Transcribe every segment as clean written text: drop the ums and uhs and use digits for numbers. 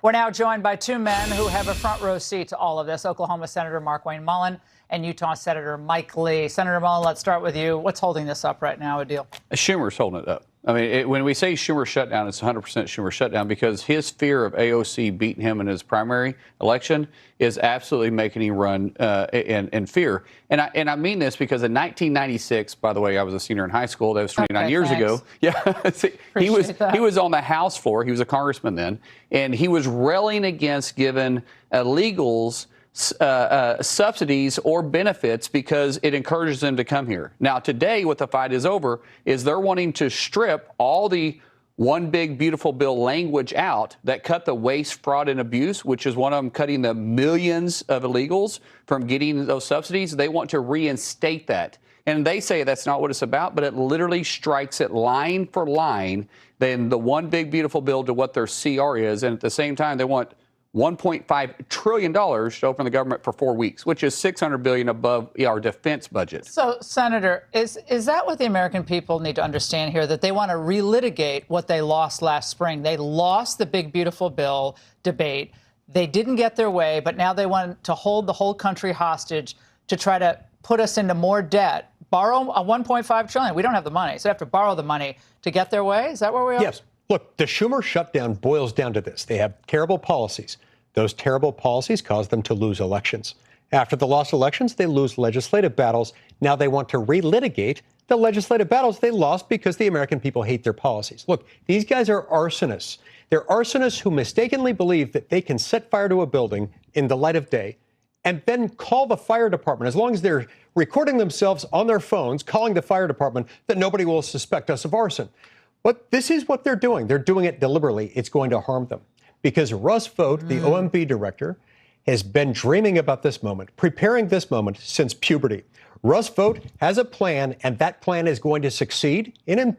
We're now joined by two men who have a front row seat to all of this, Oklahoma Senator Markwayne Mullin and Utah Senator Mike Lee. Senator Mullin, let's start with you. What's holding this up right now, Adil? Schumer's holding it up. I mean, when we say Schumer shutdown, it's 100% Schumer shutdown because his fear of AOC beating him in his primary election is absolutely making him run in fear. And I mean this because in 1996, by the way, I was a senior in high school. That was 29 years ago. Yeah, he was on the House floor. He was a congressman then, and he was railing against giving illegals subsidies or benefits because it encourages them to come here. Now, today, what the fight is over is they're wanting to strip all the one big beautiful bill language out that cut the waste, fraud, and abuse, which is one of them cutting the millions of illegals from getting those subsidies. They want to reinstate that. And they say that's not what it's about, but it literally strikes it line for line, then the one big beautiful bill to what their CR is. And at the same time, they want $1.5 trillion to open the government for 4 weeks, which is $600 billion above our defense budget. So, Senator, is that what the American people need to understand here, that they want to relitigate what they lost last spring? They lost the big, beautiful bill debate. They didn't get their way, but now they want to hold the whole country hostage to try to put us into more debt, borrow a $1.5 trillion. We don't have the money, so they have to borrow the money to get their way. Is that where we are? Yes. Look, the Schumer shutdown boils down to this. They have terrible policies. Those terrible policies cause them to lose elections. After the lost elections, they lose legislative battles. Now they want to relitigate the legislative battles they lost because the American people hate their policies. Look, these guys are arsonists. They're arsonists who mistakenly believe that they can set fire to a building in the light of day and then call the fire department, as long as they're recording themselves on their phones, calling the fire department, that nobody will suspect us of arson. But this is what they're doing. They're doing it deliberately. It's going to harm them. Because Russ Vought, the OMB director, has been dreaming about this moment, preparing this moment since puberty. Russ Vought has a plan, and that plan is going to succeed in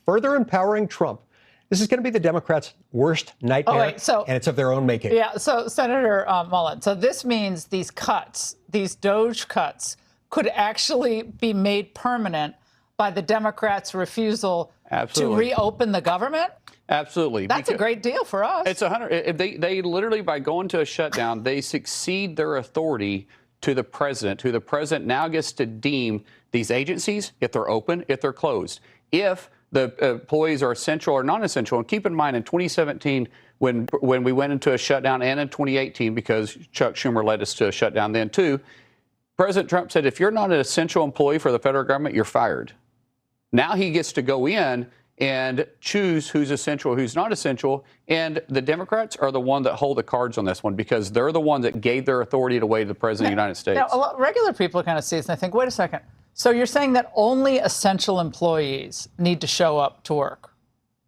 further empowering Trump. This is going to be the Democrats' worst nightmare, and it's of their own making. Yeah, so Senator Mullin, so this means these cuts, these DOGE cuts, could actually be made permanent by the Democrats' refusal to reopen the government? Absolutely. That's a great deal for us. It's 100. They literally, by going to a shutdown, they succeed their authority to the president, who the president now gets to deem these agencies, if they're open, if they're closed, if the employees are essential or non-essential. And keep in mind, in 2017, when we went into a shutdown, and in 2018, because Chuck Schumer led us to a shutdown then too, President Trump said, if you're not an essential employee for the federal government, you're fired. Now he gets to go in and choose who's essential, who's not essential. And the Democrats are the one that hold the cards on this one because they're the ones that gave their authority away to the President of the United States. Now, regular people kind of see this and they think, wait a second. So you're saying that only essential employees need to show up to work,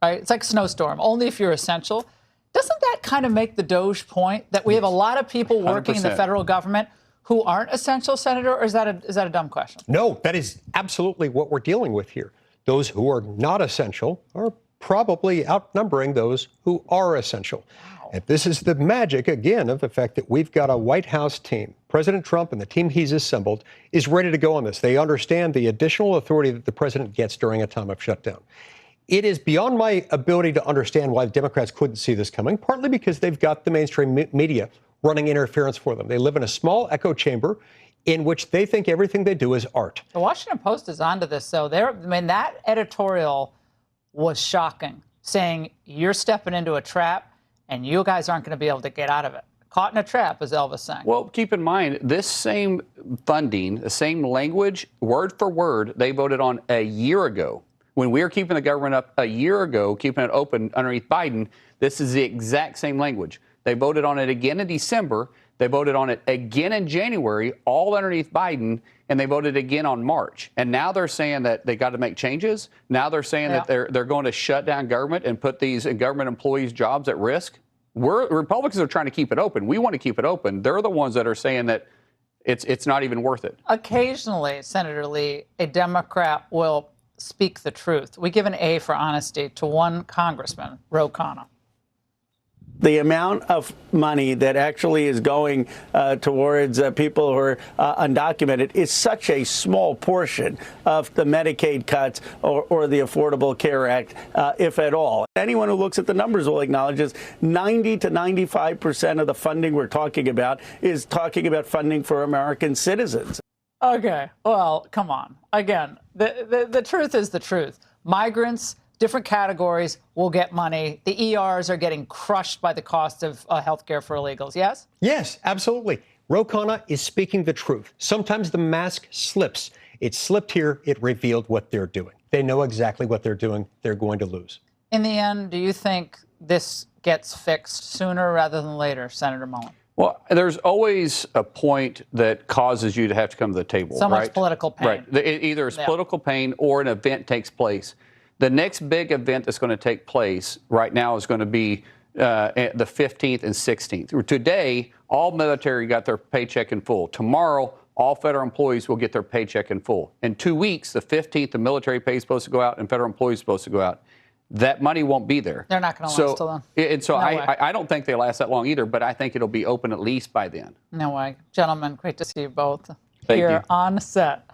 right? It's like a snowstorm, only if you're essential. Doesn't that kind of make the DOGE point that we have a lot of people working 100%. In the federal government who aren't essential, Senator, or is that a dumb question? No, that is absolutely what we're dealing with here. Those who are not essential are probably outnumbering those who are essential. Wow. And this is the magic, again, of the fact that we've got a White House team. President Trump and the team he's assembled is ready to go on this. They understand the additional authority that the president gets during a time of shutdown. It is beyond my ability to understand why the Democrats couldn't see this coming, partly because they've got the mainstream media running interference for them. They live in a small echo chamber in which they think everything they do is art. The Washington Post is onto this, though. That editorial was shocking, saying you're stepping into a trap and you guys aren't going to be able to get out of it. Caught in a trap, as Elvis sang. Well, keep in mind, this same funding, the same language, word for word, they voted on a year ago. When we were keeping the government up a year ago, keeping it open underneath Biden, this is the exact same language. They voted on it again in December. They voted on it again in January, all underneath Biden, and they voted again on March. And now they're saying that they got to make changes. Now they're saying that they're going to shut down government and put these government employees' jobs at risk. Republicans are trying to keep it open. We want to keep it open. They're the ones that are saying that it's not even worth it. Occasionally, Senator Lee, a Democrat will speak the truth. We give an A for honesty to one congressman, Ro Khanna. The amount of money that actually is going towards people who are undocumented is such a small portion of the Medicaid cuts or the Affordable Care Act, if at all. Anyone who looks at the numbers will acknowledge is 90 to 95% of the funding we're talking about is talking about funding for American citizens. Okay, well, come on. Again, the truth is the truth. Migrants, different categories will get money. The ERs are getting crushed by the cost of health care for illegals, yes? Yes, absolutely. Ro Khanna is speaking the truth. Sometimes the mask slips. It slipped here. It revealed what they're doing. They know exactly what they're doing. They're going to lose. In the end, do you think this gets fixed sooner rather than later, Senator Mullin? Well, there's always a point that causes you to have to come to the table. So right? much political pain. Right. Either it's political pain or an event takes place. The next big event that's going to take place right now is going to be the 15th and 16th. Today, all military got their paycheck in full. Tomorrow, all federal employees will get their paycheck in full. In 2 weeks, the 15th, the military pay is supposed to go out and federal employees are supposed to go out. That money won't be there. They're not going to last till then. And so No way. I don't think they last that long either, but I think it'll be open at least by then. No way. Gentlemen, great to see you both Thank here you. on set.